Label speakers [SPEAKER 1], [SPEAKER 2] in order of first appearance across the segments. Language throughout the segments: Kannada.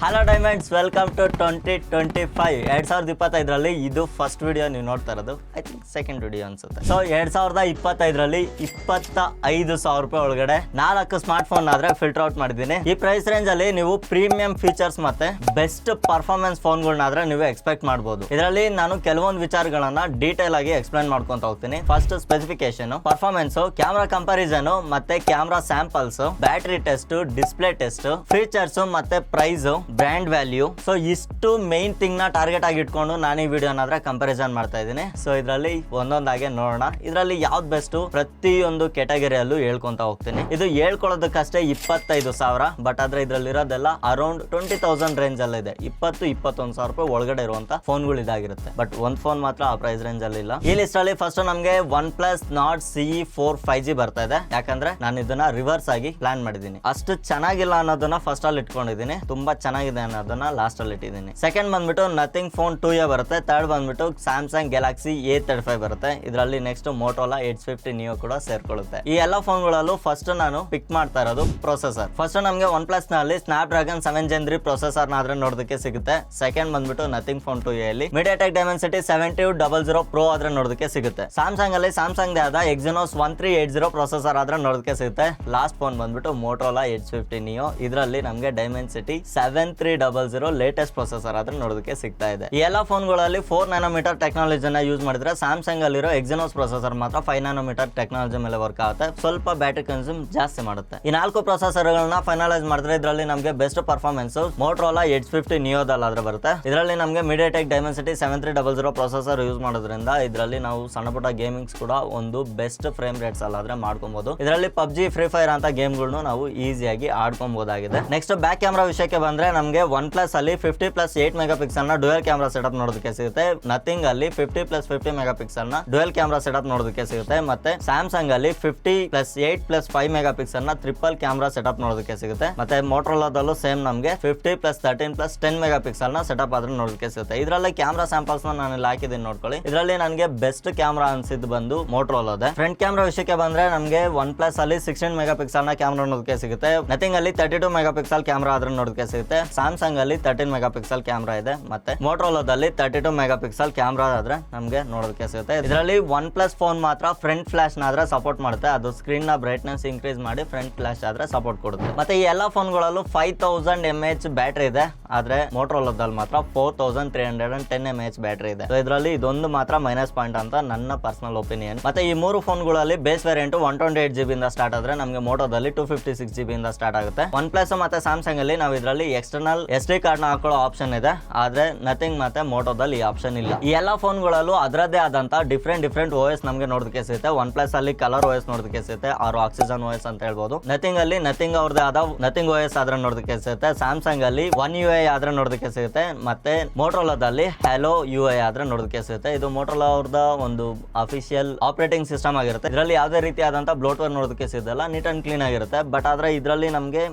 [SPEAKER 1] Hello diamonds, welcome to 2025. 2025ರಲ್ಲಿ ಇದು ಫಸ್ಟ್ ವಿಡಿಯೋ ನೀವು ನೋಡ್ತಾ ಇರೋದು. ಐ ಥಿಂಕ್ ಸೆಕೆಂಡ್ ವಿಡಿಯೋ ಅನ್ಸುತ್ತೆ. ಸೊ 2025ರಲ್ಲಿ 25,000 ರೂಪಾಯಿ ಒಳಗಡೆ 4 ಸ್ಮಾರ್ಟ್ ಫೋನ್ ಆದ್ರೆ ಫಿಲ್ಟರ್ ಔಟ್ ಮಾಡಿದ್ದೀನಿ. ಈ ಪ್ರೈಸ್ ರೇಂಜ್ ಅಲ್ಲಿ ನೀವು ಪ್ರೀಮಿಯಂ ಫೀಚರ್ಸ್ ಮತ್ತೆ ಬೆಸ್ಟ್ ಪರ್ಫಾರ್ಮೆನ್ಸ್ ಫೋನ್ಗಳನ್ನಾದ್ರೆ ನೀವು ಎಕ್ಸ್ಪೆಕ್ಟ್ ಮಾಡಬಹುದು. ಇದರಲ್ಲಿ ನಾನು ಕೆಲವೊಂದು ವಿಚಾರಗಳನ್ನ ಡೀಟೇಲ್ ಆಗಿ ಎಕ್ಸ್ಪ್ಲೈನ್ ಮಾಡ್ಕೊಂತ ಹೋಗ್ತೀನಿ. First specification, performance, camera comparison ಮತ್ತೆ camera samples, battery test, display test, features ಮತ್ತೆ ಪ್ರೈಸ್, ಬ್ರ್ಯಾಂಡ್ ವ್ಯಾಲ್ಯೂ. ಸೊ ಇಷ್ಟು ಮೇನ್ ಥಿಂಗ್ ನ ಟಾರ್ಗೆಟ್ ಆಗಿ ಇಟ್ಕೊಂಡು ನಾನು ಈ ವಿಡಿಯೋನಾದ್ರೆ ಕಂಪಾರಿಸನ್ ಮಾಡ್ತಾ ಇದ್ದೀನಿ. ಸೊ ಇದರಲ್ಲಿ ಒಂದೊಂದಾಗೆ ನೋಡೋಣ, ಇದರಲ್ಲಿ ಯಾವ್ದು ಬೆಸ್ಟ್ ಪ್ರತಿಯೊಂದು ಕೆಟಗರಿಯಲ್ಲೂ ಹೇಳ್ಕೊಂತ ಹೋಗ್ತೀನಿ. ಇದು ಹೇಳ್ಕೊಳ್ಳೋದಕ್ಕಷ್ಟೇ 25,000, ಬಟ್ ಆದ್ರೆ ಇದ್ರಲ್ಲಿ ಇರೋದೆಲ್ಲ ಅರೌಂಡ್ 20,000 ರೇಂಜ್ ಅಲ್ಲಿ ಇದೆ. 21,000 ರೂಪಾಯಿ ಒಳಗಡೆ ಇರುವಂತ ಫೋನ್ಗಳು ಇದಾಗಿರುತ್ತೆ. ಬಟ್ ಒಂದ್ ಫೋನ್ ಮಾತ್ರ ಆ ಪ್ರೈಸ್ ರೇಂಜ್ ಅಲ್ಲಿ ಇಲ್ಲ. ಈ ಲಿಸ್ಟ್ ಅಲ್ಲಿ ಫಸ್ಟ್ ನಮ್ಗೆ OnePlus Nord CE4 5G ಬರ್ತಾ ಇದೆ. ಯಾಕಂದ್ರೆ ನಾನು ಇದನ್ನ ರಿವರ್ಸ್ ಆಗಿ ಪ್ಲಾನ್ ಮಾಡಿದೀನಿ. ಅಷ್ಟು ಚೆನ್ನಾಗಿಲ್ಲ ಅನ್ನೋದನ್ನ ಫಸ್ಟ್ ಅಲ್ಲಿ ಇಟ್ಕೊಂಡಿದ್ದೀನಿ, ತುಂಬಾ ಚೆನ್ನಾಗಿದೆ ಅನ್ನೋದನ್ನ ಲಾಸ್ಟ್ ಅಲ್ಲಿ ಇಟ್ಟಿದ್ದೀನಿ. ಸೆಕೆಂಡ್ ಬಂದ್ಬಿಟ್ಟು ನಥಿಂಗ್ ಫೋನ್ 2A ಬರುತ್ತೆ. ಥರ್ಡ್ ಬಂದ್ಬಿಟ್ಟು ಸ್ಯಾಮ್ಸಂಗ್ ಗ್ಯಾಲಕ್ಸಿ A35 ಬರುತ್ತೆ. ಇದರಲ್ಲಿ ನೆಕ್ಸ್ಟ್ ಮೋಟೋಲಾ Edge 50 Neo ಕೂಡ ಸೇರ್ಕೊಳ್ಳುತ್ತೆ. ಈ ಎಲ್ಲ ಫೋನ್ಗಳಲ್ಲೂ ಫಸ್ಟ್ ನಾನು ಪಿಕ್ ಮಾಡ್ತಾ ಇರೋದು ಪ್ರೊಸೆಸರ್. ಫಸ್ಟ್ ನಮಗೆ OnePlus ನಲ್ಲಿ ಸ್ನ್ಯಾಪ್ಡ್ರಾಗನ್ 7 Gen 3 ಪ್ರೊಸೆಸರ್ ಆದ್ರೆ ನೋಡೋದಕ್ಕೆ ಸಿಗುತ್ತೆ. ಸೆಕೆಂಡ್ ಬಂದ್ಬಿಟ್ಟು ನಥಿಂಗ್ ಫೋನ್ 2A ಅಲ್ಲಿ MediaTek Dimensity 7200 Pro ಆದ್ರೆ ನೋಡೋದಕ್ಕೆ ಸಿಗುತ್ತೆ. ಸ್ಯಾಮ್ಸಂಗ್ ಅಲ್ಲಿ ಸ್ಯಾಮ್ಸಂಗ್ ಆದ Exynos 1380 ಪ್ರೊಸೆಸರ್ ಆದ್ರೆ ನೋಡೋದಕ್ಕೆ ಸಿಗುತ್ತೆ. ಲಾಸ್ಟ್ ಫೋನ್ ಬಂದ್ಬಿಟ್ಟು ಮೋಟೋಲಾ Edge 50 Neo. ಇದರಲ್ಲಿ ನಮಗೆ Dimensity 7300 ಲೇಟೆಸ್ಟ್ ಪ್ರೊಸೆಸರ್ ಆದ್ರೆ ನೋಡೋದಕ್ಕೆ ಸಿಗ್ತಾ ಇದೆ. ಈ ಎಲ್ಲ ಫೋನ್ಗಳಲ್ಲಿ 4 nanometer ಟೆಕ್ನಾಲಜಿನ ಯೂಸ್ ಮಾಡಿದ್ರೆ ಸ್ಯಾಮ್ಸಂಗ್ ಅಲ್ಲಿರೋ Exynos ಪ್ರೊಸೆಸರ್ ಮಾತ್ರ 5 nanometer ಟೆಕ್ನಾಲಜಿ ಮೇಲೆ ವರ್ಕ್ ಆಗುತ್ತೆ. ಸ್ವಲ್ಪ ಬ್ಯಾಟರಿ ಕನ್ಸ್ಯೂಮ್ ಜಾಸ್ತಿ ಮಾಡುತ್ತೆ. ಈ 4 ಪ್ರೊಸೆಸರ್ಗಳನ್ನ ಫೈನಲೈಸ್ ಮಾಡಿದ್ರೆ ಇದರಲ್ಲಿ ನಮಗೆ ಬೆಸ್ಟ್ ಪರ್ಫಾರ್ಮೆನ್ಸ್ ಮೋಟೋಲಾ Edge 50 Neo ಆದ್ರೆ ಬರುತ್ತೆ. ಇದರಲ್ಲಿ ನಮಗೆ MediaTek Dimensity 7300 ಪ್ರೊಸೆಸರ್ ಯೂಸ್ ಮಾಡೋದ್ರಿಂದ ಇದರಲ್ಲಿ ನಾವು ಸಣ್ಣ ಪುಟ್ಟ ಗೇಮಿಂಗ್ಸ್ ಕೂಡ ಒಂದು ಬೆಸ್ಟ್ ಫ್ರೇಮ್ ರೇಟ್ಸ್ ಅಲ್ಲಾದ್ರೆ ಮಾಡ್ಕೊಬಹುದು. ಇದರಲ್ಲಿ PUBG, Free Fire ಅಂತ ಗೇಮ್ಗಳನ್ನು ನಾವು ಈಸಿಯಾಗಿ ಆಡ್ಕೊಬಹುದಾಗಿದೆ. ನೆಕ್ಸ್ಟ್ ಬ್ಯಾಕ್ ಕ್ಯಾಮ್ರಾ ವಿಷಯಕ್ಕೆ ಬಂದ್ರೆ ನಮಗೆ OnePlus ಅಲ್ಲಿ 50+8 ಮೆಗಾಪಿಕ್ಸೆಲ್ ನ ಡ್ಯುಯಲ್ ಕ್ಯಾಮ್ರಾ ಸೆಟಪ್ ನೋಡೋದಕ್ಕೆ ಸಿಗುತ್ತೆ. ನಥಿಂಗ್ ಅಲ್ಲಿ 50+50 ಮೆಗಾಪಿಕ್ಸೆಲ್ ನ ಡ್ಯುಯಲ್ ಕ್ಯಾಮ್ರಾ ಸೆಟಪ್ ನೋಡೋದಕ್ಕೆ ಸಿಗುತ್ತೆ. ಮತ್ತೆ ಸ್ಯಾಮ್ಸಂಗ್ ಅಲ್ಲಿ 50+8+5 ಮೆಗಾಪಿಕ್ಸೆಲ್ ನ ಟ್ರಿಪಲ್ ಕ್ಯಾಮ್ರಾ ಸೆಟಪ್ ನೋಡೋದಕ್ಕೆ ಸಿಗುತ್ತೆ. ಮತ್ತೆ ಮೋಟೋಲಾದಲ್ಲೂ ಸೇಮ್ ನಮಗೆ 50+13+10 ಮೆಗಾಪಿಕ್ಸೆಲ್ ನ ಸೆಟಪ್ ಆದ್ರೆ ನೋಡೋದಕ್ಕೆ ಸಿಗುತ್ತೆ. ಇದರಲ್ಲಿ ಕ್ಯಾಮ್ರಾ ಸ್ಯಾಂಪಲ್ಸ್ ನಾನು ಇಲ್ಲಿ ಹಾಕಿದ್ದೀನಿ ನೋಡ್ಕೊಳ್ಳಿ. ಇದರಲ್ಲಿ ನನಗೆ ಬೆಸ್ಟ್ ಕ್ಯಾಮ್ರಾ ಅನ್ಸಿದ್ದು ಬಂದು ಮೋಟೋಲಾದೆ. ಫ್ರಂಟ್ ಕ್ಯಾಮ್ರಾ ವಿಷಯಕ್ಕೆ ಬಂದ್ರೆ ನಮಗೆ OnePlus ಅಲ್ಲಿ 16 ಮೆಗಾಪಿಕ್ಸೆಲ್ ನ ಕ್ಯಾಮ್ರಾ ನೋಡೋದಕ್ಕೆ ಸಿಗುತ್ತೆ. ನಥಿಂಗ್ ಅಲ್ಲಿ 32 ಮೆಗಾಪಿಕ್ಸೆಲ್ ಕ್ಯಾಮ್ರಾ ಆದ್ರೆ ನೋಡೋದಕ್ಕೆ ಸಿಗುತ್ತೆ. ಸ್ಯಾಮ್ಸಂಗ್ ಅಲ್ಲಿ 13 ಮೆಗಾಪಿಕ್ಸೆಲ್ ಕ್ಯಾಮ್ರಾ ಇದೆ. ಮತ್ತೆ ಮೋಟೋಲಾದಲ್ಲಿ 32 ಮೆಗಾಪಿಕ್ಸೆಲ್ ಕ್ಯಾಮ್ರಾ ಆದ್ರೆ ನಮಗೆ ನೋಡೋದಕ್ಕೆ ಸಿಗುತ್ತೆ. ಇದರಲ್ಲಿ OnePlus ಫೋನ್ ಮಾತ್ರ ಫ್ರಂಟ್ ಫ್ಲಾಶ್ ಆದ್ರೆ ಸಪೋರ್ಟ್ ಮಾಡುತ್ತೆ. ಅದು ಸ್ಕ್ರೀನ್ ನ ಬ್ರೈಟ್ನೆಸ್ ಇನ್ಕ್ರೀಸ್ ಮಾಡಿ ಫ್ರಂಟ್ ಫ್ಲಾಶ್ ಆದ್ರೆ ಸಪೋರ್ಟ್ ಕೊಡುತ್ತೆ. ಮತ್ತೆ ಈ ಎಲ್ಲಾ ಫೋನ್ಗಳಲ್ಲೂ 5000 mAh ಬ್ಯಾಟರಿ ಇದೆ. ಆದ್ರೆ ಮೋಟೋಲಾದಲ್ಲಿ ಮಾತ್ರ 4310 mAh ಬ್ಯಾಟರಿ ಇದೆ. ಇದರಲ್ಲಿ ಇದೊಂದು ಮಾತ್ರ ಮೈನಸ್ ಪಾಯಿಂಟ್ ಅಂತ ನನ್ನ ಪರ್ಸನಲ್ ಒಪಿನಿಯನ್. ಮತ್ತೆ ಈ ಮೂರು ಫೋನ್ಗಳಲ್ಲಿ ಬೇಸ್ ವೇರಿಯಂಟ್ 128GB ಇಂದ ಸ್ಟಾರ್ಟ್ ಆದ್ರೆ ನಮಗೆ ಮೋಟೋದಲ್ಲಿ 256GB ಇಂದ ಸ್ಟಾರ್ಟ್ ಆಗುತ್ತೆ. OnePlus ಮತ್ತೆ ಸ್ಯಾಮ್ಸಂಗ್ ಅಲ್ಲಿ ನಾವು ಇದರಲ್ಲಿ ಎಕ್ಸ್ಟರ್ನಲ್ SD ಕಾರ್ಡ್ ನ ಹಾಕೊಳ್ಳೋ ಆಪ್ಷನ್ ಇದೆ. ಆದ್ರೆ ನಥಿಂಗ್ ಮತ್ತೆ ಮೋಟೋದಲ್ಲಿ ಈ ಆಪ್ಷನ್ ಇಲ್ಲ. ಈ ಎಲ್ಲಾ ಫೋನ್ಗಳಲ್ಲೂ ಅದರದೇ ಆದಂತ ಡಿಫ್ರೆಂಟ್ OS ನಮಗೆ ನೋಡೋದಕ್ಕೆ ಸಿಗುತ್ತೆ. OnePlus ಅಲ್ಲಿ ಕಲರ್ OS ನೋಡೋದಕ್ಕೆ ಸಿಗುತ್ತೆ, ಆರು ಆಕ್ಸಿಜನ್ OS ಅಂತ ಹೇಳ್ಬೋದು. ನಥಿಂಗ್ ಅಲ್ಲಿ ನಥಿಂಗ್ ಅವ್ರದೇ ಆದ ನಥಿಂಗ್ OS ಆದ್ರೆ ನೋಡೋದಕ್ಕೆ ಸಿಗುತ್ತೆ. ಸ್ಯಾಮ್ಸಂಗ್ ಅಲ್ಲಿ One UI ಆದ್ರೆ ನೋಡೋದಕ್ಕೆ ಸಿಗುತ್ತೆ. ಮತ್ತೆ ಮೋಟೋಲಾದಲ್ಲಿ Hello UI ಆದ್ರೆ ನೋಡೋದಕ್ಕೆ ಸಿಗುತ್ತೆ. ಇದು ಮೋಟೋಲಾ ಅವ್ರದ ಒಂದು ಅಫಿಷಿಯಲ್ ಆಪರೇಟಿಂಗ್ ಸಿಸ್ಟಮ್ ಆಗಿರುತ್ತೆ. ಇದರಲ್ಲಿ ಯಾವುದೇ ರೀತಿಯಾದಂತ ಬ್ಲೋಟ್ವೇರ್ ನೋಡೋದಕ್ಕೆ ಸಿಗಲ್ಲ, ನೀಟ್ ಅಂಡ್ ಕ್ಲೀನ್ ಆಗಿರುತ್ತೆ. ಬಟ್ ಆದ್ರೆ ಇದರಲ್ಲಿ ನಮಗೆ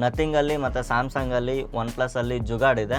[SPEAKER 1] ನಥಿಂಗ್ ಅಲ್ಲಿ ಮತ್ತೆ ಸ್ಯಾಮ್ಸಂಗ್ ಅಲ್ಲಿ OnePlus ಅಲ್ಲಿ ಜುಗಾಡ್ ಇದೆ,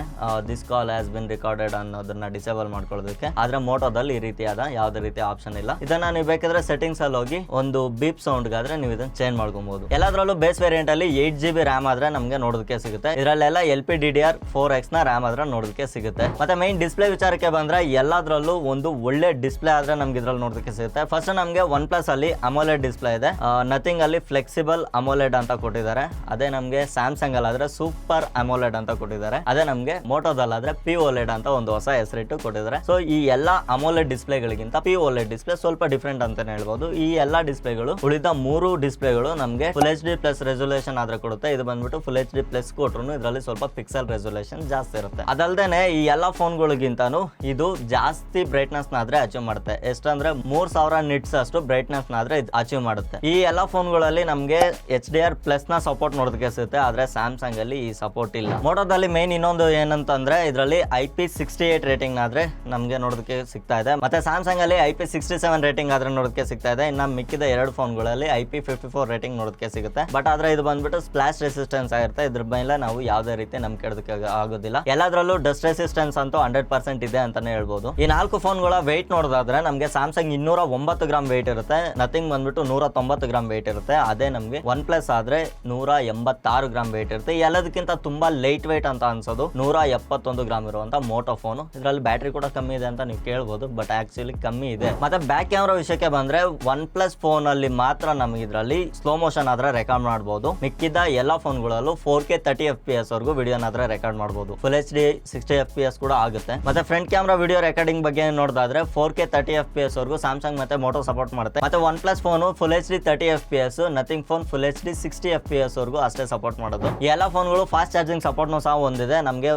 [SPEAKER 1] this call has been recorded ಅನ್ನೋದನ್ನ ಡಿಸೇಬಲ್ ಮಾಡ್ಕೊಳ್ಳೋದಕ್ಕೆ. ಆದ್ರೆ ಮೋಟೋದಲ್ಲಿ ಈ ರೀತಿಯಾದ ಯಾವುದೇ ರೀತಿಯ ಆಪ್ಷನ್ ಇಲ್ಲ. ಇದನ್ನ ನೀವು ಬೇಕಾದ್ರೆ ಸೆಟ್ಟಿಂಗ್ಸ್ ಅಲ್ಲಿ ಹೋಗಿ ಒಂದು ಬೀಪ್ ಸೌಂಡ್ ಗಾದ್ರೆ ನೀವು ಇದನ್ನ ಚೇಂಜ್ ಮಾಡ್ಕೊಬಹುದು. ಎಲ್ಲಾದ್ರಲ್ಲೂ ಬೇಸ್ ವೇರಿಯಂಟ್ ಅಲ್ಲಿ 8GB ರ್ಯಾಮ್ ಆದ್ರೆ ನಮಗೆ ನೋಡೋದಕ್ಕೆ ಸಿಗುತ್ತೆ. ಇದರಲ್ಲೆಲ್ಲ LPDDR4X ನ ರ್ಯಾಮ್ ಆದ್ರೆ ನೋಡೋದಕ್ಕೆ ಸಿಗುತ್ತೆ. ಮತ್ತೆ ಮೈನ್ ಡಿಸ್ಪ್ಲೇ ವಿಚಾರಕ್ಕೆ ಬಂದ್ರೆ ಎಲ್ಲಾದ್ರಲ್ಲೂ ಒಂದು ಒಳ್ಳೆ ಡಿಸ್ಪ್ಲೇ ಆದ್ರೆ ನಮ್ಗೆ ಇದ್ರಲ್ಲಿ ನೋಡೋದಕ್ಕೆ ಸಿಗುತ್ತೆ. ಫಸ್ಟ್ ನಮಗೆ OnePlus ಅಲ್ಲಿ AMOLED ಡಿಸ್ಪ್ಲೇ ಇದೆ. ನಥಿಂಗ್ ಅಲ್ಲಿ ಫ್ಲೆಕ್ಸಿಬಲ್ AMOLED ಅಂತ ಕೊಟ್ಟಿದ್ದಾರೆ. ಅದೇ ನಮಗೆ ಸ್ಯಾಮ್ಸಂಗ್ ಅಲ್ಲಿ ಆದ್ರೆ ಸೂಪರ್ AMOLED ಅಂತ ಕೊಟ್ಟಿದ್ದಾರೆ. ಅದೇ ನಮಗೆ ಮೋಟೋದಲ್ಲಾದ್ರೆ POLED ಅಂತ ಒಂದು ಹೊಸ ಹೆಸರಿಟ್ಟು ಕೊಟ್ಟಿದ್ದಾರೆ. ಸೊ ಈ ಎಲ್ಲಾ AMOLED ಡಿಸ್ಪ್ಲೇಗಳಿಗಿಂತ POLED ಡಿಸ್ಪ್ಲೇ ಸ್ವಲ್ಪ ಡಿಫ್ರೆಂಟ್ ಅಂತಾನೆ ಹೇಳ್ಬೋದು. ಈ ಎಲ್ಲಾ ಡಿಸ್ಪ್ಲೇಗಳು ಉಳಿದ 3 ಡಿಸ್ಪ್ಲೇಗಳು ನಮಗೆ Full HD+ ರೆಸೊಲ್ಯೂಷನ್ ಆದ್ರೆ ಕೊಡುತ್ತೆ. ಇದು ಬಂದ್ಬಿಟ್ಟು Full HD+ ಕೊಟ್ರು ಇದರಲ್ಲಿ ಸ್ವಲ್ಪ ಪಿಕ್ಸೆಲ್ ರೆಸೊಲ್ಯೂಷನ್ ಜಾಸ್ತಿ ಇರುತ್ತೆ. ಅದಲ್ದೇನೆ ಈ ಎಲ್ಲಾ ಫೋನ್ಗಳಿಗಿಂತಾನು ಇದು ಜಾಸ್ತಿ ಬ್ರೈಟ್ನೆಸ್ ನಾದ್ರೆ ಅಚೀವ್ ಮಾಡುತ್ತೆ. ಎಷ್ಟಂದ್ರೆ 3000 ನಿಟ್ಸ್ ಅಷ್ಟು ಬ್ರೈಟ್ನೆಸ್ ನಾದ್ರೆ ಅಚೀವ್ ಮಾಡುತ್ತೆ. ಈ ಎಲ್ಲಾ ಫೋನ್ಗಳಲ್ಲಿ ನಮಗೆ HDR+ ನ ಸಪೋರ್ಟ್ ನೋಡೋದಕ್ಕೆ ಸಿಗುತ್ತೆ. ಆದ್ರೆ ಸ್ಯಾಮ್ಸಂಗ್ ಅಲ್ಲಿ ಈ ಸಪೋರ್ಟ್ ಇಲ್ಲ. ಮೋಟೋದಲ್ಲಿ ಮೇನ್ ಇನ್ನೊಂದು ಏನಂತಂದ್ರೆ ಇದರಲ್ಲಿ IP68 ರೇಟಿಂಗ್ ಆದ್ರೆ ನಮಗೆ ನೋಡೋದಕ್ಕೆ ಸಿಗ್ತಾ ಇದೆ. ಮತ್ತೆ ಸ್ಯಾಮ್ಸಂಗ್ ಅಲ್ಲಿ IP67 ರೇಟಿಂಗ್ ಆದ್ರೆ ನೋಡೋದಕ್ಕೆ ಸಿಗ್ತಾ ಇದೆ. ಇನ್ನ ಮಿಕ್ಕಿದ 2 ಫೋನ್ಗಳಲ್ಲಿ IP54 ರೇಟಿಂಗ್ ನೋಡೋದಕ್ಕೆ ಸಿಗುತ್ತೆ. ಬಟ್ ಆದ್ರೆ ಇದು ಬಂದ್ಬಿಟ್ಟು ಸ್ಪ್ಲಾಶ್ ರೆಸಿಸ್ಟೆನ್ಸ್ ಆಗಿರುತ್ತೆ. ಇದ್ರ ಮೇಲೆ ನಾವು ಯಾವುದೇ ರೀತಿ ನಂಬಿಕೆ ಇಡೋದಕ್ಕೆ ಆಗೋದಿಲ್ಲ. ಎಲ್ಲಾದ್ರಲ್ಲೂ ಡಸ್ಟ್ ರೆಸಿಸ್ಟೆನ್ಸ್ ಅಂತೂ 100% ಇದೆ ಅಂತಾನೆ ಹೇಳ್ಬೋದು. ಈ 4 ಫೋನ್ಗಳ ವೆಯ್ಟ್ ನೋಡೋದಾದ್ರೆ ನಮಗೆ ಸ್ಯಾಮ್ಸಂಗ್ 209 ಗ್ರಾಮ್ ವೆಯ್ಟ್ ಇರುತ್ತೆ. ನಥಿಂಗ್ ಬಂದ್ಬಿಟ್ಟು 190 ಗ್ರಾಮ್ ವೆಯ್ಟ್ ಇರುತ್ತೆ. ಅದೇ ನಮಗೆ OnePlus ಆದ್ರೆ 186 ಗ್ರಾಮ್ ವೆಯ್ಟ್ ಇರುತ್ತೆ. ಎಲ್ಲದಕ್ಕಿಂತ ತುಂಬಾ ಲೈಟ್ ವೆಯ್ಟ್ ಅಂತ ಅನ್ಸೋದು 171 ಗ್ರಾಮ್ ಇರುವಂತ ಮೋಟೋ ಫೋನ್. ಇದರಲ್ಲಿ ಬ್ಯಾಟ್ರಿ ಕೂಡ ಕಮ್ಮಿ ಇದೆ ಅಂತ ನೀವು ಕೇಳ್ಬೋದು, ಬಟ್ ಆಕ್ಚುಲಿ ಕಮ್ಮಿ ಇದೆ. ಮತ್ತೆ ಬ್ಯಾಕ್ ಕ್ಯಾಮ್ರಾ ವಿಷಯಕ್ಕೆ ಬಂದ್ರೆ ಒನ್ ಪ್ಲಸ್ ಫೋನ್ ಅಲ್ಲಿ ಮಾತ್ರ ನಮಗೆ ಇದರಲ್ಲಿ ಸ್ಲೋ ಮೋಷನ್ ಆದ್ರೆ ರೆಕಾರ್ಡ್ ಮಾಡಬಹುದು. ಮಿಕ್ಕಿದ ಎಲ್ಲಾ ಫೋನ್ಗಳಲ್ಲೂ 4K 30 FPS ವರೆಗೂ ವಿಡಿಯೋನ ಆದ್ರೆ ರೆಕಾರ್ಡ್ ಮಾಡಬಹುದು. ಫುಲ್ HD 60 FPS ಕೂಡ ಆಗುತ್ತೆ. ಮತ್ತೆ ಫ್ರಂಟ್ ಕ್ಯಾಮ್ರಾ ವಿಡಿಯೋ ರೆಕಾರ್ಡಿಂಗ್ ಬಗ್ಗೆ ನೋಡೋದಾದ್ರೆ 4K 30 FPS ವರೆಗೂ ಸ್ಯಾಮ್ಸಂಗ್ ಮತ್ತೆ ಮೋಟೋ ಸಪೋರ್ಟ್ ಮಾಡುತ್ತೆ. ಮತ್ತೆ one plus phone full HD 30 FPS, nothing phone full HD 60 FPS ವರೆಗೂ ಅಷ್ಟೇ ಸಪೋರ್ಟ್ ಮಾಡೋದು. ಈ ಎಲ್ಲಾ ಫೋನ್ಗಳು ಫಾಸ್ಟ್ ಚಾರ್ಜಿಂಗ್ ಸಪೋರ್ಟ್ ಸಹ ಹೊಂದಿದೆ. ನಮಗೆ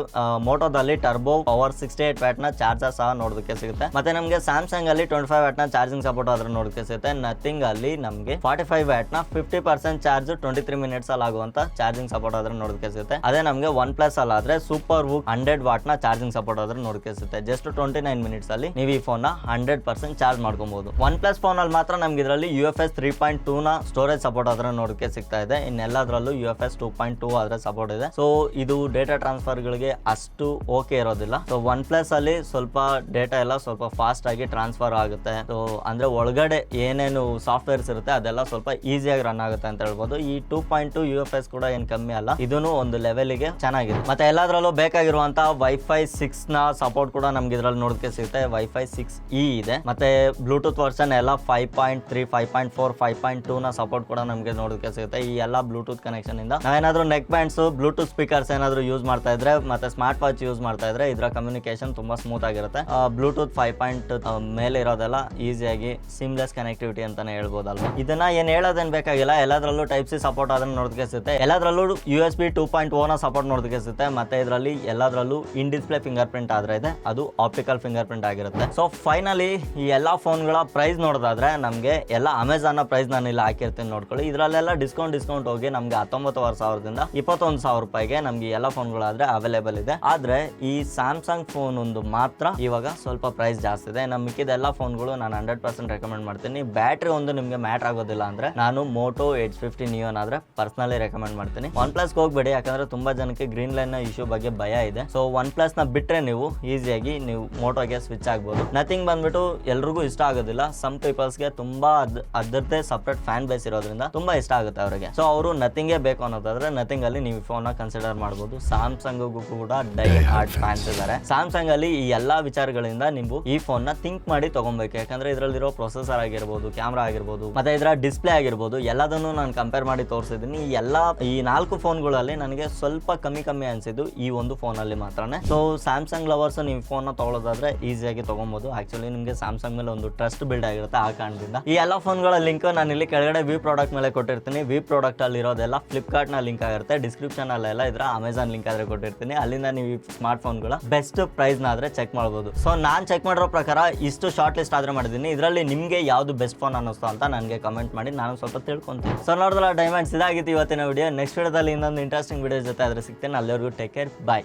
[SPEAKER 1] ಮೋಟೋದಲ್ಲಿ ಟರ್ಬೋ ಪವರ್ 68 ವ್ಯಾಟ್ ನ ಚಾರ್ಜರ್ ಸಹ ನೋಡೋದಕ್ಕೆ ಸಿಗುತ್ತೆ. ಮತ್ತೆ ನಮಗೆ ಸ್ಯಾಮ್ಸಂಗ್ ಅಲ್ಲಿ 25 ವ್ಯಾಟ್ ನ ಚಾರ್ಜಿಂಗ್ ಸಪೋರ್ಟ್ ಆದ್ರೆ ನೋಡೋದಕ್ಕೆ ಸಿಗುತ್ತೆ. ನಥಿಂಗ್ ಅಲ್ಲಿ ನಮಗೆ 45 ವ್ಯಾಟ್ ನ 50% ಚಾರ್ಜ್ 23 ಮಿನಿಟ್ಸ್ ಅಲ್ಲಿ ಆಗುವಂತ ಚಾರ್ಜಿಂಗ್ ಸಪೋರ್ಟ್ ಆದ್ರೆ ನೋಡೋದಕ್ಕೆ ಸಿಗುತ್ತೆ. ಅದೇ ನಮಗೆ ಒನ್ ಪ್ಲಸ್ ಅಲ್ಲಿ ಆದ್ರೆ ಸೂಪರ್ ವೂಕ್ 100 ವಾಟ್ ನ ಚಾರ್ಜಿಂಗ್ ಸಪೋರ್ಟ್ ಆದ್ರೆ ನೋಡೋದಕ್ಕೆ ಸಿಗುತ್ತೆ. ಜಸ್ಟ್ 29 ಮಿನಿಟ್ಸ್ ಅಲ್ಲಿ ನೀವು ಈ ಫೋನ್ ನ 100% ಚಾರ್ಜ್ ಮಾಡ್ಕೊಬಹುದು. ಒನ್ ಪ್ಲಸ್ ಫೋನ್ ಅಲ್ಲಿ ಮಾತ್ರ ನಮ್ಗೆ ಇದರಲ್ಲಿ UFS 3.2 ನ ಸ್ಟೋರೇಜ್ ಸಪೋರ್ಟ್ ಆದ್ರೆ ನೋಡೋದಕ್ಕೆ ಸಿಗ್ತಾ ಇದೆ. ಇನ್ನೆಲ್ಲದರಲ್ಲೂ UFS 2.2 ಆದ್ರೆ ಸಪೋರ್ಟ್ ಇದೆ. ಸೊ ಇದು ಡೇಟಾ ಟ್ರಾನ್ಸ್ಫರ್ ಗಳಿಗೆ ಅಷ್ಟು ಓಕೆ ಇರೋದಿಲ್ಲ. ಸೊ ಒನ್ ಪ್ಲಸ್ ಅಲ್ಲಿ ಸ್ವಲ್ಪ ಡೇಟಾ ಎಲ್ಲ ಸ್ವಲ್ಪ ಫಾಸ್ಟ್ ಆಗಿ ಟ್ರಾನ್ಸ್ಫರ್ ಆಗುತ್ತೆ. ಸೊ ಅಂದ್ರೆ ಒಳಗಡೆ ಏನೇನು ಸಾಫ್ಟ್ವೇರ್ಸ್ ಇರುತ್ತೆ ಅದೆಲ್ಲ ಸ್ವಲ್ಪ ಈಸಿಯಾಗಿ ರನ್ ಆಗುತ್ತೆ ಅಂತ ಹೇಳ್ಬೋದು. ಈ 2.2 UFS ಕೂಡ ಏನ್ ಕಮ್ಮಿ ಅಲ್ಲ, ಇದನ್ನು ಒಂದು ಲೆವೆಲ್ಗೆ ಚೆನ್ನಾಗಿದೆ. ಮತ್ತೆ ಎಲ್ಲದರಲ್ಲೂ ಬೇಕಾಗಿರುವಂತ ವೈಫೈ 6 ನ ಸಪೋರ್ಟ್ ಕೂಡ ನಮ್ಗೆ ಇದ್ರಲ್ಲಿ ನೋಡೋದಕ್ಕೆ ಸಿಗುತ್ತೆ. ವೈಫೈ 6E ಇದೆ. ಮತ್ತೆ ಬ್ಲೂಟೂತ್ ವರ್ಷನ್ ಎಲ್ಲ 5.3, 5.4, 5.2 ನ ಸಪೋರ್ಟ್ ಕೂಡ ನಮ್ಗೆ ನೋಡೋದಕ್ಕೆ ಸಿಗುತ್ತೆ. ಈ ಎಲ್ಲ ಬ್ಲೂಟೂತ್ ಕನೆಕ್ಷನ್ ಇಂದ ನಾವೇನಾದ್ರೂ ನೆಕ್ ಬ್ಯಾಂಡ್ಸ್, ಬ್ಲೂಟೂತ್ ಸ್ಪೀಕರ್ಸ್ ಏನಾದ್ರು ಯೂಸ್ ಮಾಡ್ತಾ ಇದ್ರೆ ಮತ್ತೆ ಸ್ಮಾರ್ಟ್ ವಾಚ್ ಯೂಸ್ ಮಾಡ್ತಾ ಇದ್ರೆ ಇದರ ಕಮ್ಯುನಿಕೇಶನ್ ತುಂಬಾ ಸ್ಮೂತ್ ಆಗಿರುತ್ತೆ. ಬ್ಲೂಟೂತ್ 5 ಮೇಲೆ ಇರೋದೆಲ್ಲ ಈಸಿಯಾಗಿ ಸಿಮ್ಲೆಸ್ ಕನೆಕ್ಟಿವಿಟಿ ಅಂತಾನೆ ಹೇಳ್ಬೋದಲ್ವಾ. ಇದನ್ನ ಏನ್ ಹೇಳೋದೇನ್ ಬೇಕಾಗಿಲ್ಲ, ಎಲ್ಲದರಲ್ಲೂ ಟೈಪ್ ಸಿ ಸಪೋರ್ಟ್ ಅದನ್ನ ನೋಡೋದಕ್ಕೆ ಸಿಗುತ್ತೆ. ಎಲ್ಲದರಲ್ಲೂ USB 2.0 ನ ಸಪೋರ್ಟ್ ನೋಡೋದಕ್ಕೆ ಸಿಗುತ್ತೆ. ಮತ್ತೆ ಇದರಲ್ಲಿ ಎಲ್ಲದರಲ್ಲೂ ಇನ್ ಡಿಸ್ಪ್ಲೇ ಫಿಂಗರ್ ಪ್ರಿಂಟ್ ಆದ್ರೆ ಇದೆ, ಅದು ಆಪ್ಟಿಕಲ್ ಫಿಂಗರ್ ಪ್ರಿಂಟ್ ಆಗಿರುತ್ತೆ. ಸೊ ಫೈನಲಿ ಈ ಎಲ್ಲಾ ಫೋನ್ಗಳ ಪ್ರೈಸ್ ನೋಡೋದಾದ್ರೆ ನಮಗೆ ಎಲ್ಲ ಅಮೆಜಾನ್ ಪ್ರೈಸ್ ನಾನು ಇಲ್ಲಿ ಹಾಕಿರ್ತೀನಿ ನೋಡ್ಕೊಳ್ಳಿ. ಇದರಲ್ಲೆಲ್ಲ ಡಿಸ್ಕೌಂಟ್ ಹೋಗಿ ನಮಗೆ 19,000ದಿಂದ 21,000 ರೂಪಾಯಿಗೆ ನಮ್ಗೆ ಎಲ್ಲ ಫೋನ್ಗಳಾದ್ರೆ ಅವೈಲೇಬಲ್ ಇದೆ. ಆದ್ರೆ ಈ ಸ್ಯಾಮ್ಸಂಗ್ ಫೋನ್ ಒಂದು ಮಾತ್ರ ಇವಾಗ ಸ್ವಲ್ಪ ಪ್ರೈಸ್ ಜಾಸ್ತಿ ಇದೆ. ನಮ್ಮ ಮಿಕ್ಕಿದ ಎಲ್ಲ ಫೋನ್ಗಳು ನಾನು 100% ರೆಕಮೆಂಡ್ ಮಾಡ್ತೀನಿ. ಬ್ಯಾಟ್ರಿ ಒಂದು ನಿಮಗೆ ಮ್ಯಾಟರ್ ಆಗೋದಿಲ್ಲ ಅಂದ್ರೆ ನಾನು ಮೋಟೋ Edge 50 Neo ಆದ್ರೆ ಪರ್ಸನಲಿ ರೆಕಮೆಂಡ್ ಮಾಡ್ತೀನಿ. ಒನ್ ಪ್ಲಸ್ ಹೋಗ್ಬೇಡಿ, ಯಾಕಂದ್ರೆ ತುಂಬಾ ಜನಕ್ಕೆ ಗ್ರೀನ್ ಲೈನ್ ನ ಇಶ್ಯೂ ಬಗ್ಗೆ ಭಯ ಇದೆ. ಸೊ ಒನ್ ಪ್ಲಸ್ ನ ಬಿಟ್ರೆ ನೀವು ಈಸಿಯಾಗಿ ನೀವು ಮೋಟೋಗೆ ಸ್ವಿಚ್ ಆಗ್ಬೋದು. ನಥಿಂಗ್ ಬಂದ್ಬಿಟ್ಟು ಎಲ್ರಿಗೂ ಇಷ್ಟ ಆಗೋದಿಲ್ಲ. ಸಮ್ ಪೀಪಲ್ಸ್ಗೆ ತುಂಬಾ ಅದರದ್ದೇ ಸಪ್ರೇಟ್ ಫ್ಯಾನ್ ಬೇಸ್ ಇರೋದ್ರಿಂದ ತುಂಬಾ ಇಷ್ಟ ಆಗುತ್ತೆ ಅವರಿಗೆ. ಸೊ ಅವರು ನಥಿಂಗೇ ಬೇಕು ಅನ್ನೋದಾದ್ರೆ ನಥಿಂಗ್ ಅಲ್ಲಿ ನೀವು ಫೋನ್ ನ ಕನ್ಸಿಡರ್ ಮಾಡಬಹುದು. ಸ್ಯಾಮ್ಸಂಗ್ ಕೂಡ ಡೈ ಹಾರ್ಡ್ ಫ್ಯಾನ್ಸ್ ಇದ್ದಾರೆ. ಸ್ಯಾಮ್ಸಂಗ್ ಅಲ್ಲಿ ಈ ಎಲ್ಲಾ ವಿಚಾರಗಳಿಂದ ನೀವು ಈ ಫೋನ್ ನ ಥಿಂಕ್ ಮಾಡಿ ತಗೊಬೇಕು. ಯಾಕಂದ್ರೆ ಇದರಲ್ಲಿರೋ ಪ್ರೊಸೆಸರ್ ಆಗಿರ್ಬೋದು, ಕ್ಯಾಮ್ರಾ ಆಗಿರ್ಬೋದು, ಮತ್ತೆ ಇದರ ಡಿಸ್ಪ್ಲೇ ಆಗಿರ್ಬೋದು, ಎಲ್ಲದನ್ನು ನಾನು ಕಂಪೇರ್ ಮಾಡಿ ತೋರಿಸಿದ್ದೀನಿ. ಈ 4 ಫೋನ್ಗಳಲ್ಲಿ ನನಗೆ ಸ್ವಲ್ಪ ಕಮ್ಮಿ ಅನ್ಸಿದ್ದು ಈ ಒಂದು ಫೋನ್ ಅಲ್ಲಿ ಮಾತ್ರನೇ. ಸೊ ಸ್ಯಾಮ್ಸಂಗ್ ಲವರ್ಸ್ ನೀವು ಫೋನ್ ನ ತಗೊಳ್ಳೋದಾದ್ರೆ ಈಸಿಯಾಗಿ ತಗೊಬಹುದು. ಆಕ್ಚುಲಿ ನಿಮಗೆ ಸ್ಯಾಮ್ಸಂಗ್ ಮೇಲೆ ಒಂದು ಟ್ರಸ್ಟ್ ಬಿಲ್ಡ್ ಆಗಿರುತ್ತೆ ಆ ಕಾರಣದಿಂದ. ಈ ಎಲ್ಲ ಫೋನ್ಗಳ ಲಿಂಕ್ ನಾನು ಇಲ್ಲಿ ಕೆಳಗಡೆ ವಿ ಪ್ರಾಡಕ್ಟ್ ಮೇಲೆ ಕೊಟ್ಟಿರ್ತೀನಿ. ವಿ ಪ್ರಾಡಕ್ಟ್ ಅಲ್ಲಿ ಇರೋದೆಲ್ಲ ಫ್ಲಿಪ್ಕಾರ್ಟ್ ನ ಲಿಂಕ್ ಆಗಿರುತ್ತೆ. ಡಿಸ್ಕ್ರಿಪ್ಷನ್ ಅಲ್ಲೆಲ್ಲ ಇದರ ಅಮೆಜಾನ್ ಲಿಂಕ್ ಆದ್ರೆ ಕೊಟ್ಟಿರ್ತೀನಿ. ಅಲ್ಲಿಂದ ನೀವು ಈ ಸ್ಮಾರ್ಟ್ ಫೋನ್ಗಳ ಬೆಸ್ಟ್ ಪ್ರೈಸ್ ನ ಆದ್ರೆ ಚೆಕ್ ಮಾಡಬಹುದು. ಸೊ ನಾನ್ ಚೆಕ್ ಮಾಡಿರೋ ಪ್ರಕಾರ ಇಷ್ಟು ಶಾರ್ಟ್ ಲಿಸ್ಟ್ ಆದ್ರೆ ಮಾಡಿದ್ದೀನಿ. ಇದರಲ್ಲಿ ನಿಮಗೆ ಯಾವ್ದು ಬೆಸ್ಟ್ ಫೋನ್ ಅನ್ನಿಸ್ತು ಅಂತ ನನಗೆ ಕಮೆಂಟ್ ಮಾಡಿ, ನಾನು ಸ್ವಲ್ಪ ತಿಳ್ಕೊಂತೀನಿ. ಸೊ ನೋಡಿದ್ರಲ್ಲ ಡೈಮಂಡ್ಸ್, ಇದಾಗಿತ್ತು ಇವತ್ತಿನ ವಿಡಿಯೋ. ನೆಕ್ಸ್ಟ್ ವಿಡಿಯೋದಲ್ಲಿ ಇನ್ನೊಂದು ಇಂಟ್ರೆಸ್ಟಿಂಗ್ ವಿಡಿಯೋ ಜೊತೆ ಆದ್ರೆ ಸಿಗ್ತೇನೆ. ಅಲ್ಲಿವರೆಗೂ ಟೇಕ್ ಕೇರ್, ಬಾಯ್.